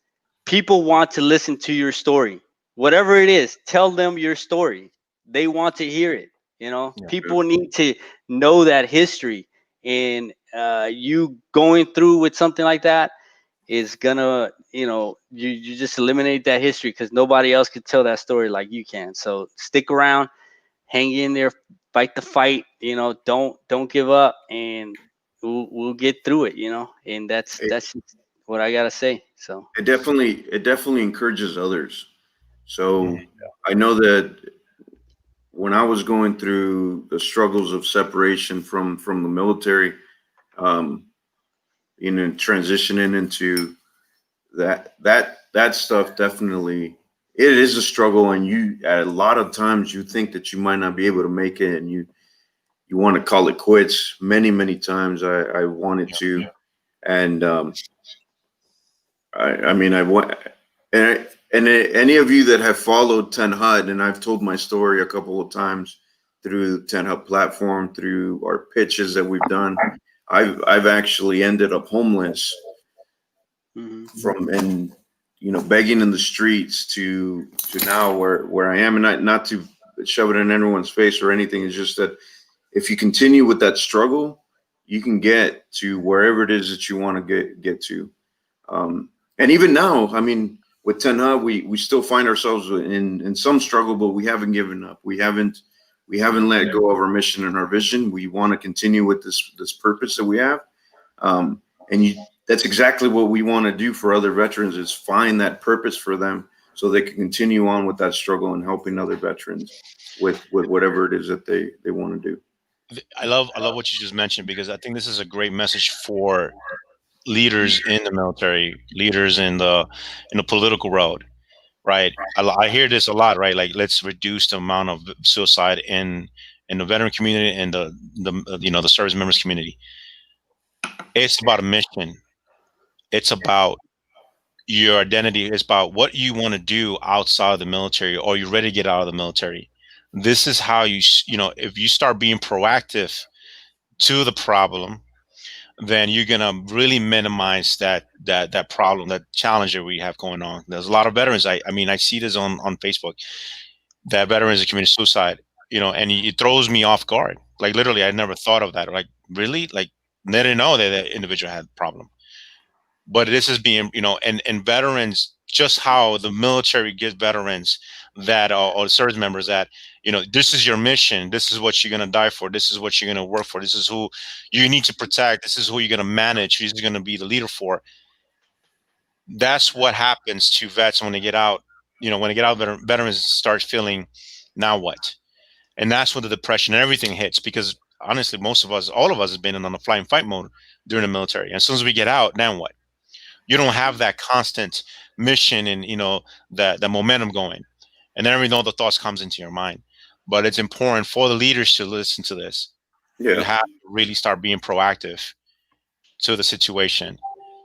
People want to listen to your story. Whatever it is, tell them your story. They want to hear it. You know, Yeah. people need to know that history. And you going through with something like that is gonna, you just eliminate that history because nobody else could tell that story like you can. So stick around, hang in there, fight the fight. You know, don't give up, and we'll get through it. You know, and that's what I gotta say. So It definitely encourages others. So I know that when I was going through the struggles of separation from the military, um, transitioning into that stuff, definitely it is a struggle, and you at a lot of times you think that you might not be able to make it, and you want to call it quits. Many times I wanted to, and I mean I And any of you that have followed TentHut, and I've told my story a couple of times through TentHut platform, through our pitches that we've done, I've actually ended up homeless from, and begging in the streets to now where I am, and not to shove it in everyone's face or anything. It's just that if you continue with that struggle, you can get to wherever it is that you want to get to. And even now, I mean, with TentHut, we still find ourselves in some struggle, but we haven't given up. We haven't let go of our mission and our vision. We want to continue with this purpose that we have. That's exactly what we want to do for other veterans, is find that purpose for them so they can continue on with that struggle and helping other veterans with whatever it is that they want to do. I love what you just mentioned, because I think this is a great message for leaders in the military, leaders in the political road, right? I hear this a lot, right? Like, let's reduce the amount of suicide in the veteran community and the the service members community. It's about a mission. It's about your identity. It's about what you want to do outside of the military, or you're ready to get out of the military. This is how if you start being proactive to the problem, then you're gonna really minimize that problem, that challenge that we have going on. There's a lot of veterans. I mean, I see this on Facebook, that veterans are committing suicide, and it throws me off guard. Like, literally, I never thought of that. Like, really? Like, they didn't know that the individual had a problem. But this is being, and veterans, just how the military gives veterans that, or service members that, this is your mission. This is what you're going to die for. This is what you're going to work for. This is who you need to protect. This is who you're going to manage. Who's going to be the leader for. That's what happens to vets when they get out. When they get out, veterans start feeling, now what? And that's when the depression and everything hits, because honestly, most of us, all of us, have been on the fly and fight mode during the military. And as soon as we get out, now what? You don't have that constant mission and that momentum going, and then the thoughts comes into your mind. But it's important for the leaders to listen to this. Yeah. You have to really start being proactive to the situation,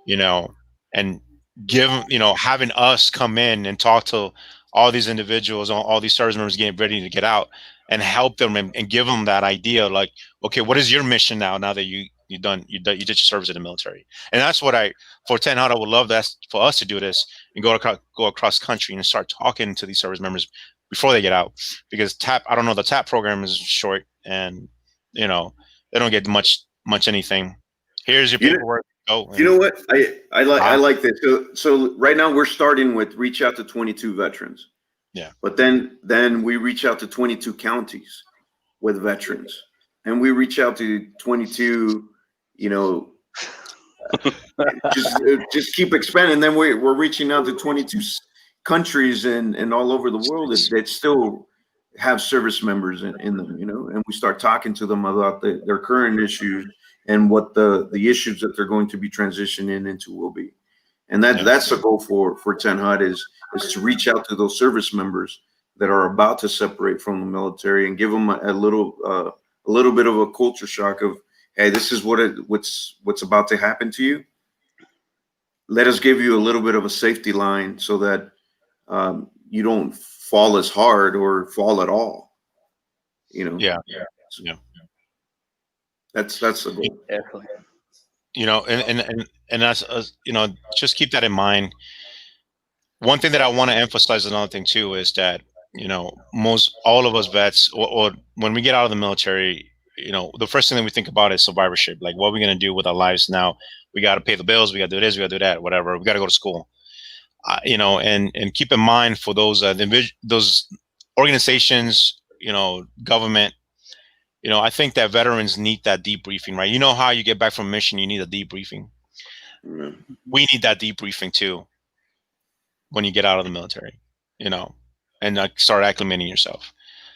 and give having us come in and talk to all these individuals, all these service members getting ready to get out, and help them and give them that idea, like, okay, what is your mission now that you did your service in the military? And that's what for TentHut, I would love that for us to do this and go across country and start talking to these service members before they get out, because I don't know, the TAP program is short, and they don't get much anything. Here's your paperwork. You know what? I like this. So right now we're starting with reach out to 22 veterans. Yeah. But then we reach out to 22 counties with veterans, and we reach out to 22. Just keep expanding. Then we're reaching out to 22 countries and all over the world that still have service members in them. And we start talking to them about their current issues and what the issues that they're going to be transitioning into will be. And that's the goal for TentHut is to reach out to those service members that are about to separate from the military and give them a little bit of a culture shock of, hey, this is what's about to happen to you. Let us give you a little bit of a safety line so that you don't fall as hard or fall at all. Yeah. That's the goal. Definitely. And that's just keep that in mind. One thing that I want to emphasize, another thing too, is that all of us vets, or when we get out of the military, the first thing that we think about is survivorship. Like, what are we going to do with our lives now? We got to pay the bills. We got to do this. We got to do that. Whatever. We got to go to school. And keep in mind for those organizations, government. I think that veterans need that debriefing, right? You know how you get back from a mission, you need a debriefing. Mm-hmm. We need that debriefing too when you get out of the military, and start acclimating yourself.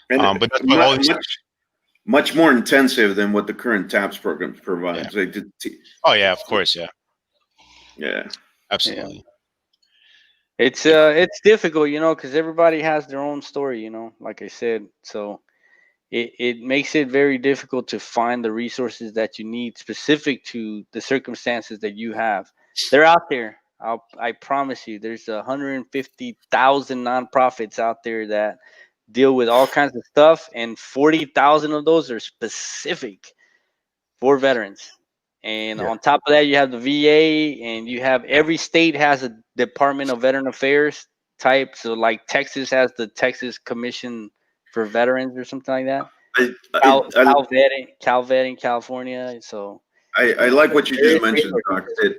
But that's much more intensive than what the current TAPS program provides. Yeah. Oh yeah, of course, yeah. Yeah, absolutely. Yeah. It's difficult, because everybody has their own story, like I said. So it makes it very difficult to find the resources that you need specific to the circumstances that you have. They're out there. I promise you, there's 150,000 nonprofits out there that deal with all kinds of stuff, and 40,000 of those are specific for veterans. And Yeah. on top of that, you have the VA, and you have every state has a Department of Veteran Affairs type. So, like Texas has the Texas Commission for Veterans or something like that. Cal Vet in California. So, I like what you there just is mentioned, Doc. resources.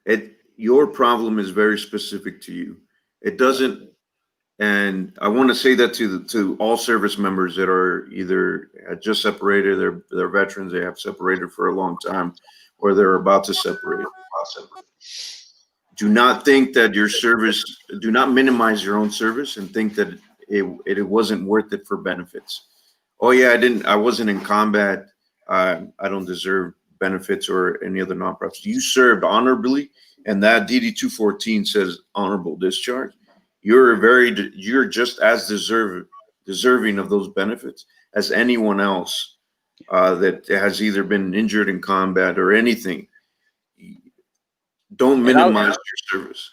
That your problem is very specific to you. It doesn't, and I want to say that to all service members that are either just separated, they're veterans, they have separated for a long time, or they're about to separate. Do not think that your service. Do not minimize your own service and think that it wasn't worth it for benefits. Oh yeah, I wasn't in combat. I don't deserve benefits or any other nonprofits. You served honorably, and that DD 214 says honorable discharge. You're just as deserving of those benefits as anyone else that has either been injured in combat or anything. Don't minimize your service.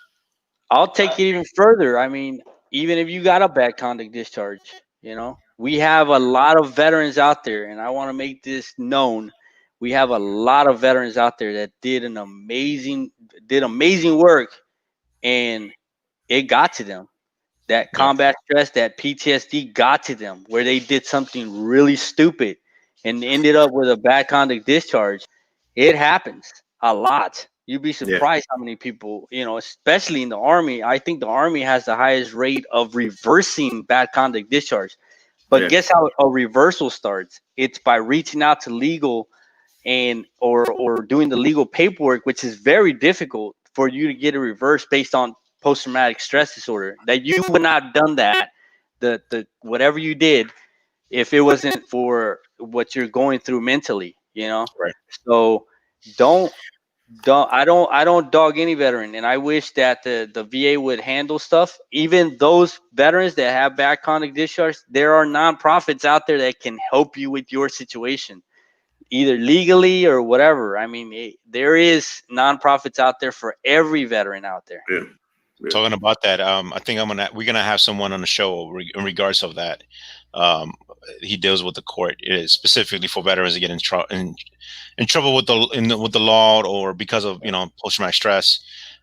I'll take it even further. I mean, even if you got a bad conduct discharge, we have a lot of veterans out there, and I want to make this known. We have a lot of veterans out there that did amazing work, and it got to them. That combat stress, that PTSD got to them, where they did something really stupid and ended up with a bad conduct discharge. It happens a lot. You'd be surprised how many people, especially in the Army. I think the Army has the highest rate of reversing bad conduct discharge. But guess how a reversal starts? It's by reaching out to legal and or doing the legal paperwork, which is very difficult for you to get a reverse based on post-traumatic stress disorder. That you would not have done that, the whatever you did, if it wasn't for what you're going through mentally. Right. So don't I don't dog any veteran, and I wish that the VA would handle stuff. Even those veterans that have bad conduct discharge, there are nonprofits out there that can help you with your situation, either legally or whatever. I mean, there is nonprofits out there for every veteran out there. Yeah. Talking about that, I think we're gonna have someone on the show in regards of that. He deals with the court. It is specifically for veterans to get in trouble with the law or because of post traumatic stress,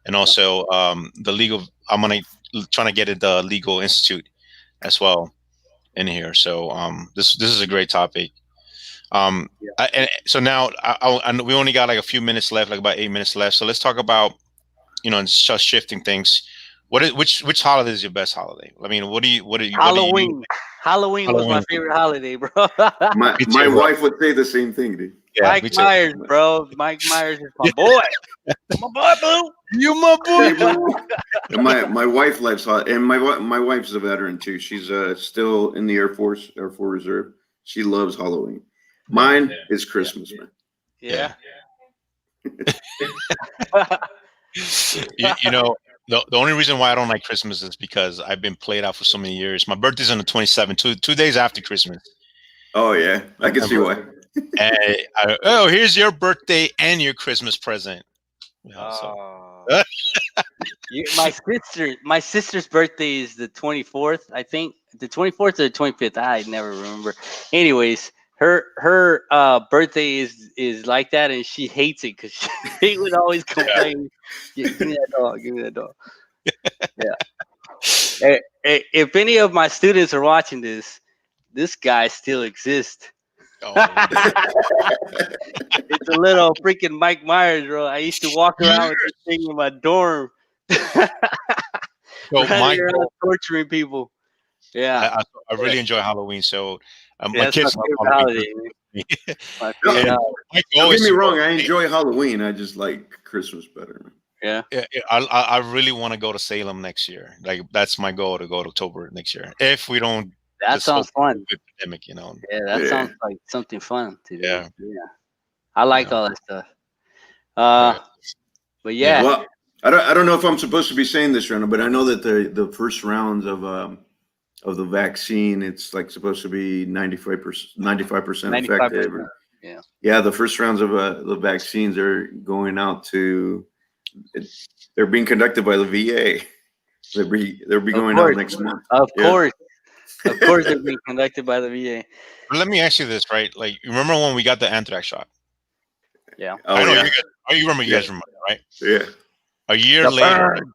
and also the legal. I'm trying to get it the legal institute as well in here. So this is a great topic. So now we only got like a few minutes left, like about 8 minutes left. So let's talk about and just shifting things. Which holiday is your best holiday? I mean, Halloween. Halloween was my favorite holiday, bro. My wife would say the same thing, dude. Yeah, Mike Myers, bro. Mike Myers is my boy. My boy, Blue. You my boy. And my wife likes hot, and my wife's a veteran too. She's still in the Air Force Reserve. She loves Halloween. Mine is Christmas, man. Yeah. The only reason why I don't like Christmas is because I've been played out for so many years. My birthday's on the 27th, 2 days after Christmas. Oh yeah, I can see why. And here's your birthday and your Christmas present. My sister's birthday is the 24th. I think the 24th or the 25th. I never remember. Anyways, her birthday is like that, and she hates it because she would always complain. Give me that dog. Yeah. If any of my students are watching this guy still exists. Oh. It's a little freaking Mike Myers, bro. I used to walk around with this thing in my dorm. Torturing people. Yeah. I really enjoy Halloween. So my that's kids my favorite holiday. Don't get me wrong, I enjoy Halloween. I just like Christmas better, man. Yeah. I really want to go to Salem next year. Like that's my goal, to go to October next year. If we don't, that sounds fun. Epidemic, Yeah, that sounds like something fun to do. Yeah. I like all that stuff. But yeah. Well, I don't know if I'm supposed to be saying this, Rena, but I know that the first rounds of the vaccine, it's like supposed to be 95% effective. Yeah, the first rounds of the vaccines are going out to They're being conducted by the VA. They'll be going out next month. Of Yeah. course. Of course, they're being conducted by the VA. But let me ask you this, right? Like, you remember when we got the anthrax shot? Yeah. Oh, I know yeah. you guys. You remember? You Yeah. guys remember, right? Yeah. A year The later. burn.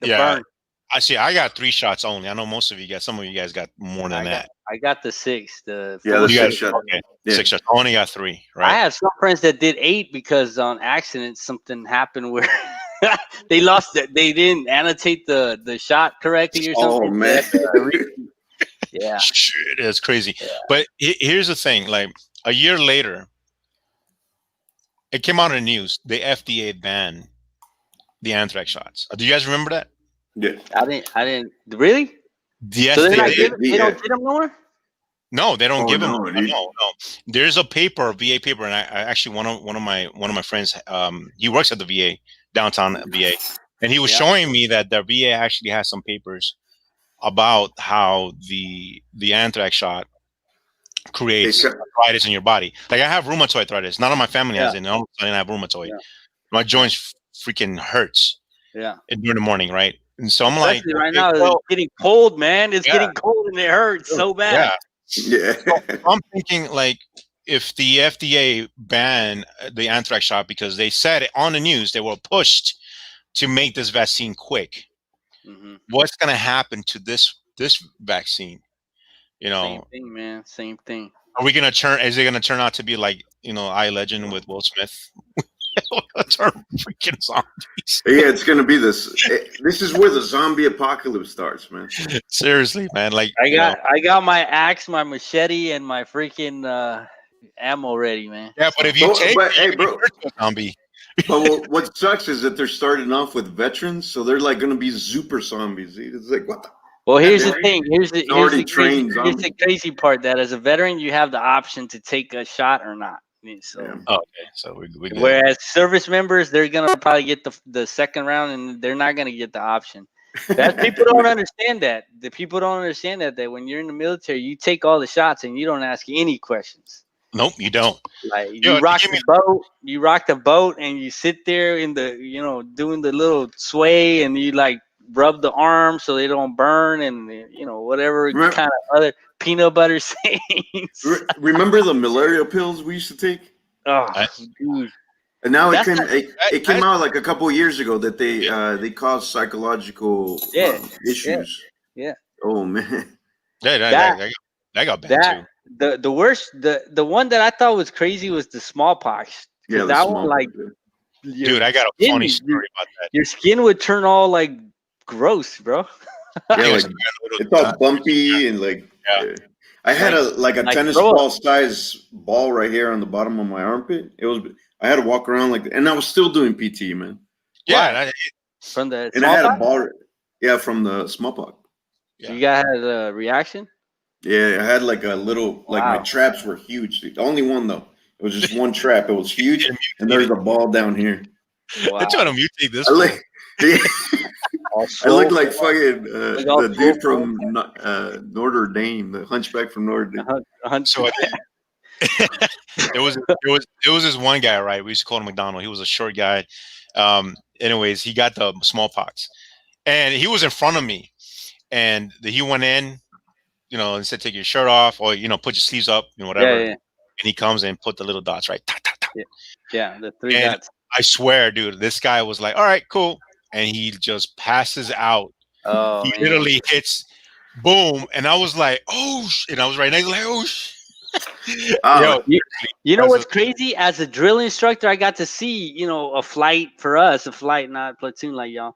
The burn. I see. I got 3 shots only. I know most of you guys. Some of you guys got more than that. I got the 6. The Yeah, the You 6 guys, shot. okay, Yeah. 6 shots. I only got 3. Right. I have some friends that did 8 because on accident something happened where they lost it. They didn't annotate the shot correctly or something. Oh, man. Yeah. Shit, it's crazy. Yeah. But here's the thing: like a year later, it came out in the news. The FDA banned the anthrax shots. Do you guys remember that? Yeah. I didn't really. The So they're not FDA. giving, they don't get them no more. No, they don't Oh, give them. no, dude. No. There's a paper, VA paper, and I actually one of my friends, he works at the VA downtown VA, and he was showing me that the VA actually has some papers about how the anthrax shot creates arthritis in your body. Like, I have rheumatoid arthritis. None of my family has it. And all of a sudden I have rheumatoid. Yeah. My joints freaking hurts. Yeah. During the morning, right? And so I'm Especially like, right okay, now, well, it's getting cold, man. It's Yeah. getting cold and it hurts so bad. Yeah. I'm thinking, like, if the FDA banned the anthrax shot because they said it on the news, they were pushed to make this vaccine quick. Mm-hmm. What's going to happen to this vaccine? You know, Same thing, man. Same thing. are we going to turn? Is it going to turn out to be like, I Legend with Will Smith? Turn freaking zombies. Yeah, it's gonna be this. This is where the zombie apocalypse starts, man. Seriously, man. Like, I got my axe, my machete, and my freaking ammo ready, man. Yeah, but if you hey, bro, zombie. But what sucks is that they're starting off with veterans, so they're like gonna be super zombies. It's like, what the? Well, here's the thing. Here's the crazy part. That as a veteran, you have the option to take a shot or not. So, okay. So we whereas service members, they're gonna probably get the second round, and they're not gonna get the option. That people don't understand that. The people don't understand that when you're in the military, you take all the shots and you don't ask any questions. Nope, you don't. Like, you rock the boat, and you sit there in the doing the little sway, and you like rub the arms so they don't burn, and whatever kind of other peanut butter sayings. Remember the malaria pills we used to take? Oh, dude. And now it came out like a couple of years ago that they cause psychological issues. Yeah. Oh, man. That got banned too. The worst, the one that I thought was crazy was the smallpox. Yeah, that one, like, dude, I got a funny story about that. Your skin would turn all like gross, bro. Yeah, like it's all bumpy and like. Yeah. I had a tennis ball size ball right here on the bottom of my armpit. I had to walk around like that, and I was still doing PT, man. Yeah, from the and I had a ball. Yeah, from the smallpox. Yeah. You guys had a reaction? Yeah, I had like a little, my traps were huge. The only one though. It was just one trap. It was huge, and there's a ball down here. Wow. I'm trying to mutate this. I look like fucking the dude from Notre Dame, the Hunchback from Notre Dame. So there was this one guy, right? We used to call him McDonald. He was a short guy. Anyways, he got the smallpox, and he was in front of me, and he went in, and said, "Take your shirt off, or put your sleeves up, whatever." Yeah. And he comes and put the little dots, right? Yeah, the 3 dots. I swear, dude, this guy was like, "All right, cool," and he just passes out. Oh, he literally hits, boom, and I was like, "Oh!" And I was right next, like, "Oh!" You know what's crazy? As a drill instructor, I got to see, a flight for us, not platoon like y'all,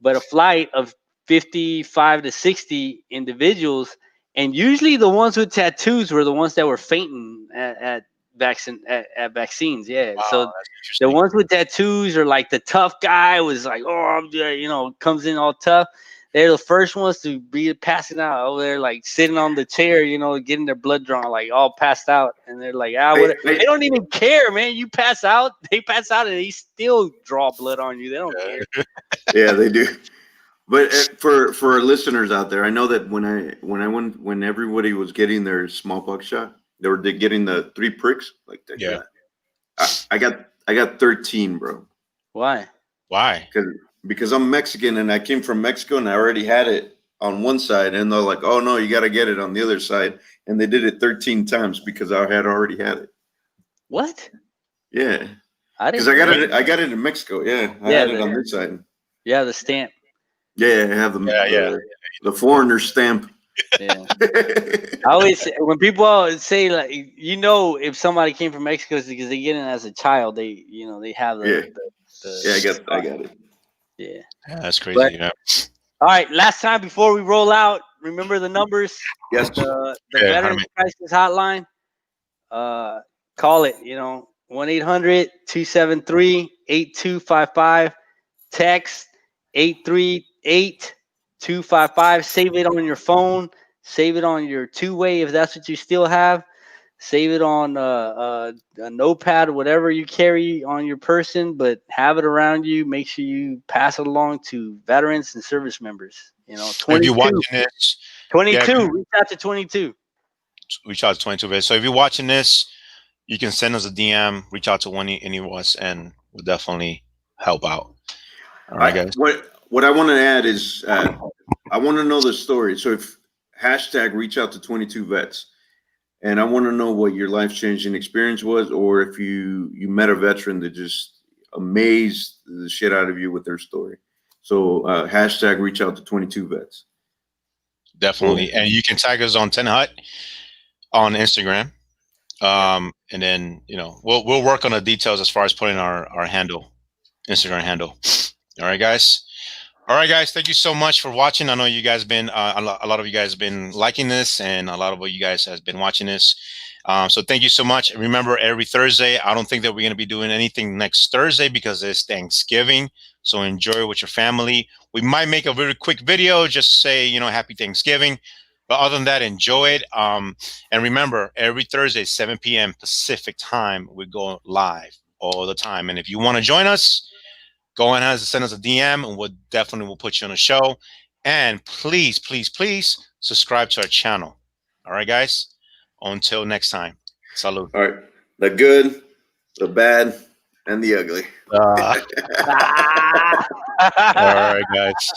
but a flight of 55 to 60 individuals. And usually the ones with tattoos were the ones that were fainting at vaccines. Yeah. Wow, so the ones with tattoos are like the tough guy was like, comes in all tough. They're the first ones to be passing out over there, like sitting on the chair, getting their blood drawn, like all passed out. And they're like, they don't even care, man. You pass out, they pass out, and they still draw blood on you. They don't care. Yeah, they do. But for our listeners out there, I know that when everybody was getting their smallpox shot, they were getting the 3 pricks like that. I got 13, bro. Why? Because because I'm Mexican and I came from Mexico and I already had it on one side, and they're like, "Oh no, you got to get it on the other side," and they did it 13 times because I had already had it. What? Yeah, I because didn't. I got it in Mexico. Yeah, I Yeah, had it on this side. Yeah, the stamp. Yeah, I have the foreigner stamp. Yeah. I always say, when people always say like, if somebody came from Mexico, it's because they get in as a child. They they have Yeah. the Yeah, I got it. yeah. Yeah, that's crazy. But, Yeah. all right, last time before we roll out, remember the numbers. Yes. The Yeah, Veterans Crisis Hotline. Call it. 1-800-273-8255. Text 838-255. Save it on your phone. Save it on your two-way if that's what you still have. Save it on a notepad, whatever you carry on your person, but have it around you. Make sure you pass it along to veterans and service members. If you're 22. watching this, 22. yeah, Reach out to 22. reach out to 22 Vid. So if you're watching this, you can send us a DM, reach out to any of us, and we'll definitely help out. All right, guys. What I want to add is I want to know the story. So if hashtag reach out to 22 vets, and I want to know what your life changing experience was, or if you met a veteran that just amazed the shit out of you with their story. So hashtag reach out to 22 vets. Definitely, and you can tag us on TentHut on Instagram. And then we'll work on the details as far as putting our Instagram handle. All right, guys. Thank you so much for watching. I know you guys been a lot of you guys have been liking this, and a lot of you guys has been watching this. So thank you so much. Remember, every Thursday. I don't think that we're going to be doing anything next Thursday because it's Thanksgiving. So enjoy with your family. We might make a very quick video, just say Happy Thanksgiving. But other than that, enjoy it. And remember, every Thursday, 7 p.m. Pacific time, we go live all the time. And if you want to join us, go ahead and send us a DM, and we'll definitely put you on a show. And please, please, please subscribe to our channel. All right, guys. Until next time. Salud. All right. The good, the bad, and the ugly. All right, guys.